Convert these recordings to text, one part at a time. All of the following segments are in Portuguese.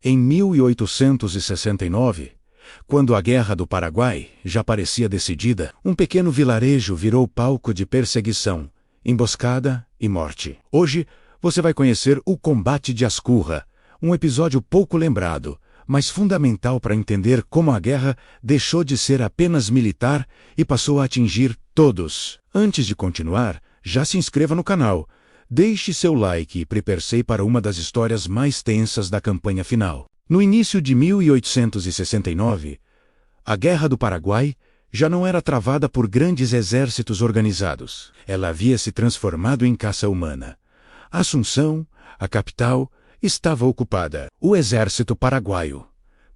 Em 1869, quando a Guerra do Paraguai já parecia decidida, um pequeno vilarejo virou palco de perseguição, emboscada e morte. Hoje, você vai conhecer o Combate de Ascurra, um episódio pouco lembrado, mas fundamental para entender como a guerra deixou de ser apenas militar e passou a atingir todos. Antes de continuar, já se inscreva no canal, deixe seu like e prepare-se para uma das histórias mais tensas da campanha final. No início de 1869, a Guerra do Paraguai já não era travada por grandes exércitos organizados. Ela havia se transformado em caça humana. Assunção, a capital, estava ocupada. O exército paraguaio,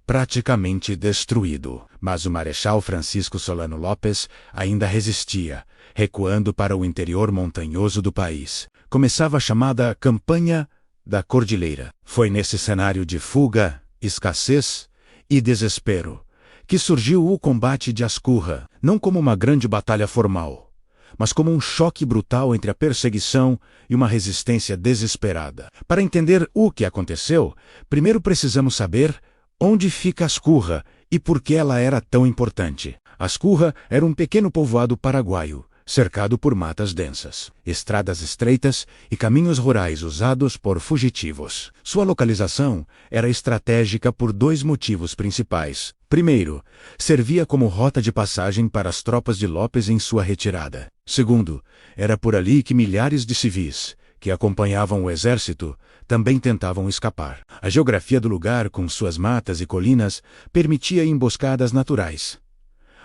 praticamente destruído. Mas o Marechal Francisco Solano Lopes ainda resistia, recuando para o interior montanhoso do país. Começava a chamada Campanha da Cordilheira. Foi nesse cenário de fuga, escassez e desespero que surgiu o Combate de Ascurra, não como uma grande batalha formal, mas como um choque brutal entre a perseguição e uma resistência desesperada. Para entender o que aconteceu, primeiro precisamos saber onde fica Ascurra e por que ela era tão importante. Ascurra era um pequeno povoado paraguaio, cercado por matas densas, estradas estreitas e caminhos rurais usados por fugitivos. Sua localização era estratégica por dois motivos principais. Primeiro, servia como rota de passagem para as tropas de Lopes em sua retirada. Segundo, era por ali que milhares de civis, que acompanhavam o exército, também tentavam escapar. A geografia do lugar, com suas matas e colinas, permitia emboscadas naturais.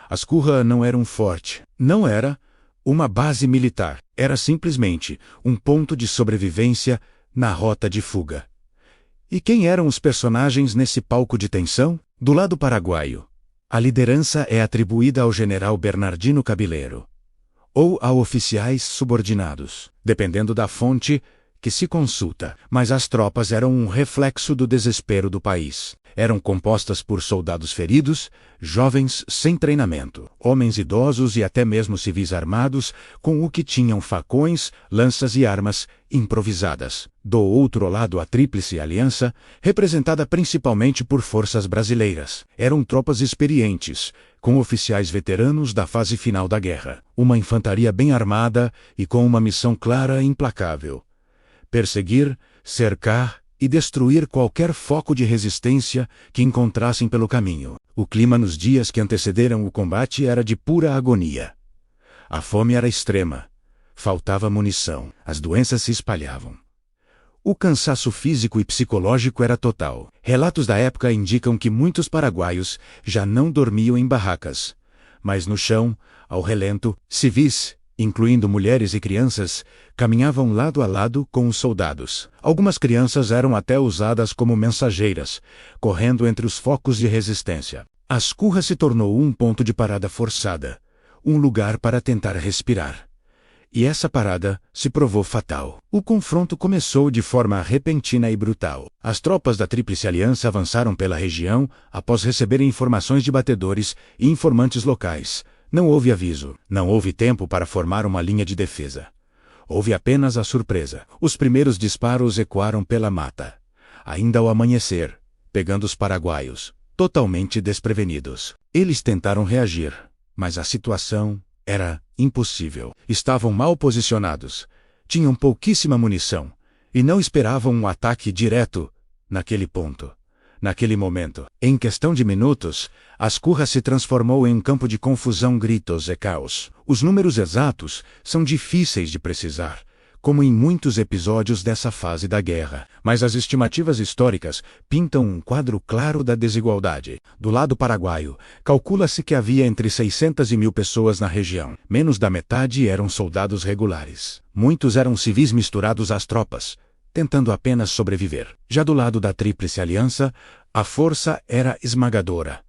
Ascurra não era um forte, não era uma base militar, era simplesmente um ponto de sobrevivência na rota de fuga. E quem eram os personagens nesse palco de tensão? Do lado paraguaio, a liderança é atribuída ao general Bernardino Cabeleiro, ou a oficiais subordinados, dependendo da fonte que se consulta. Mas as tropas eram um reflexo do desespero do país. Eram compostas por soldados feridos, jovens sem treinamento, homens idosos e até mesmo civis armados, com o que tinham facões, lanças e armas improvisadas. Do outro lado, a Tríplice Aliança, representada principalmente por forças brasileiras. Eram tropas experientes, com oficiais veteranos da fase final da guerra. Uma infantaria bem armada e com uma missão clara e implacável: perseguir, cercar e destruir qualquer foco de resistência que encontrassem pelo caminho. O clima nos dias que antecederam o combate era de pura agonia. A fome era extrema, faltava munição, as doenças se espalhavam. O cansaço físico e psicológico era total. Relatos da época indicam que muitos paraguaios já não dormiam em barracas, mas no chão, ao relento, civis, incluindo mulheres e crianças, caminhavam lado a lado com os soldados. Algumas crianças eram até usadas como mensageiras, correndo entre os focos de resistência. Ascurra se tornou um ponto de parada forçada, um lugar para tentar respirar. E essa parada se provou fatal. O confronto começou de forma repentina e brutal. As tropas da Tríplice Aliança avançaram pela região após receberem informações de batedores e informantes locais. Não houve aviso, não houve tempo para formar uma linha de defesa. Houve apenas a surpresa. Os primeiros disparos ecoaram pela mata, ainda ao amanhecer, pegando os paraguaios, totalmente desprevenidos. Eles tentaram reagir, mas a situação era impossível. Estavam mal posicionados, tinham pouquíssima munição e não esperavam um ataque direto naquele ponto. Naquele momento, em questão de minutos, Ascurra se transformou em um campo de confusão, gritos e caos. Os números exatos são difíceis de precisar, como em muitos episódios dessa fase da guerra. Mas as estimativas históricas pintam um quadro claro da desigualdade. Do lado paraguaio, calcula-se que havia entre 600 e 1.000 pessoas na região. Menos da metade eram soldados regulares. Muitos eram civis misturados às tropas, tentando apenas sobreviver. Já do lado da Tríplice Aliança, a força era esmagadora.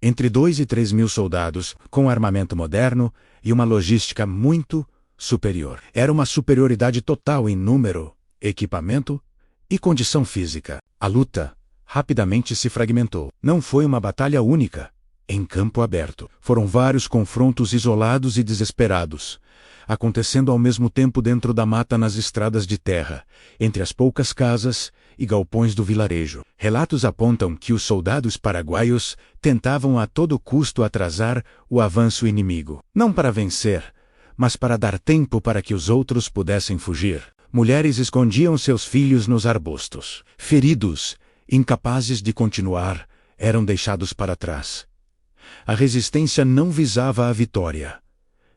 Entre 2 e 3 mil soldados, com armamento moderno e uma logística muito superior. Era uma superioridade total em número, equipamento e condição física. A luta rapidamente se fragmentou. Não foi uma batalha única, em campo aberto. Foram vários confrontos isolados e desesperados, acontecendo ao mesmo tempo dentro da mata nas estradas de terra, entre as poucas casas e galpões do vilarejo. Relatos apontam que os soldados paraguaios tentavam a todo custo atrasar o avanço inimigo, não para vencer, mas para dar tempo para que os outros pudessem fugir. Mulheres escondiam seus filhos nos arbustos. Feridos, incapazes de continuar, eram deixados para trás. A resistência não visava a vitória.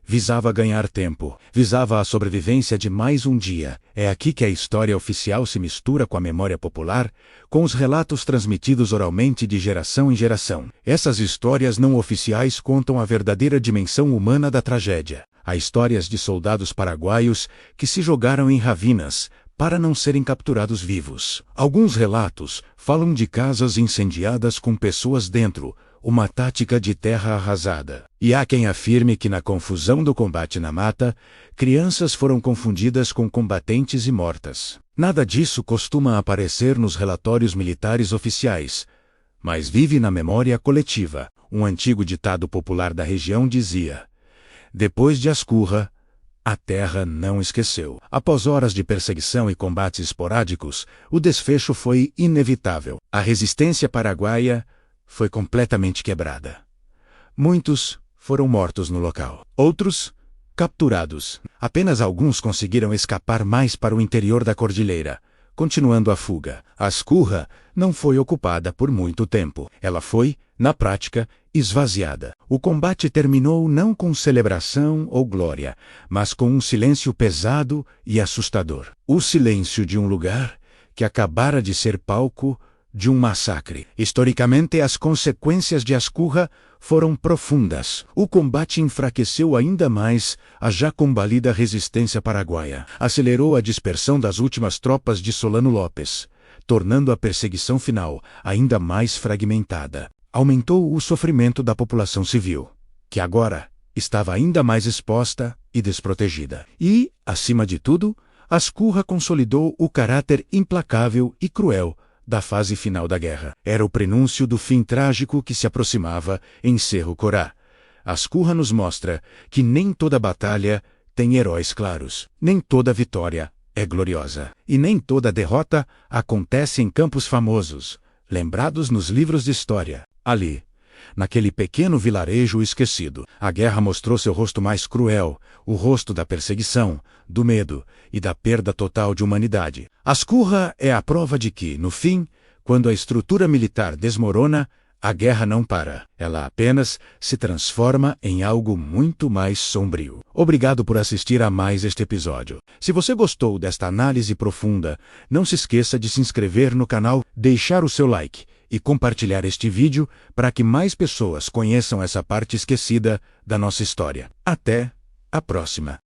Visava ganhar tempo, visava a sobrevivência de mais um dia. É aqui que a história oficial se mistura com a memória popular, com os relatos transmitidos oralmente de geração em geração. Essas histórias não oficiais contam a verdadeira dimensão humana da tragédia. Há histórias de soldados paraguaios que se jogaram em ravinas para não serem capturados vivos. Alguns relatos falam de casas incendiadas com pessoas dentro, uma tática de terra arrasada. E há quem afirme que na confusão do combate na mata, crianças foram confundidas com combatentes e mortas. Nada disso costuma aparecer nos relatórios militares oficiais, mas vive na memória coletiva. Um antigo ditado popular da região dizia: "Depois de Ascurra, a terra não esqueceu." Após horas de perseguição e combates esporádicos, o desfecho foi inevitável. A resistência paraguaia foi completamente quebrada. Muitos foram mortos no local. Outros, capturados. Apenas alguns conseguiram escapar mais para o interior da cordilheira, continuando a fuga. Ascurra não foi ocupada por muito tempo. Ela foi, na prática, esvaziada. O combate terminou não com celebração ou glória, mas com um silêncio pesado e assustador. O silêncio de um lugar que acabara de ser palco de um massacre. Historicamente, as consequências de Ascurra foram profundas. O combate enfraqueceu ainda mais a já combalida resistência paraguaia. Acelerou a dispersão das últimas tropas de Solano Lopes, tornando a perseguição final ainda mais fragmentada. Aumentou o sofrimento da população civil, que agora estava ainda mais exposta e desprotegida. E, acima de tudo, Ascurra consolidou o caráter implacável e cruel da fase final da guerra. Era o prenúncio do fim trágico que se aproximava em Cerro Corá. Ascurra nos mostra que nem toda batalha tem heróis claros, nem toda vitória é gloriosa, e nem toda derrota acontece em campos famosos, lembrados nos livros de história. Ali, naquele pequeno vilarejo esquecido, a guerra mostrou seu rosto mais cruel, o rosto da perseguição, do medo e da perda total de humanidade. Ascurra é a prova de que, no fim, quando a estrutura militar desmorona, a guerra não para. Ela apenas se transforma em algo muito mais sombrio. Obrigado por assistir a mais este episódio. Se você gostou desta análise profunda, não se esqueça de se inscrever no canal, deixar o seu like e compartilhar este vídeo para que mais pessoas conheçam essa parte esquecida da nossa história. Até a próxima!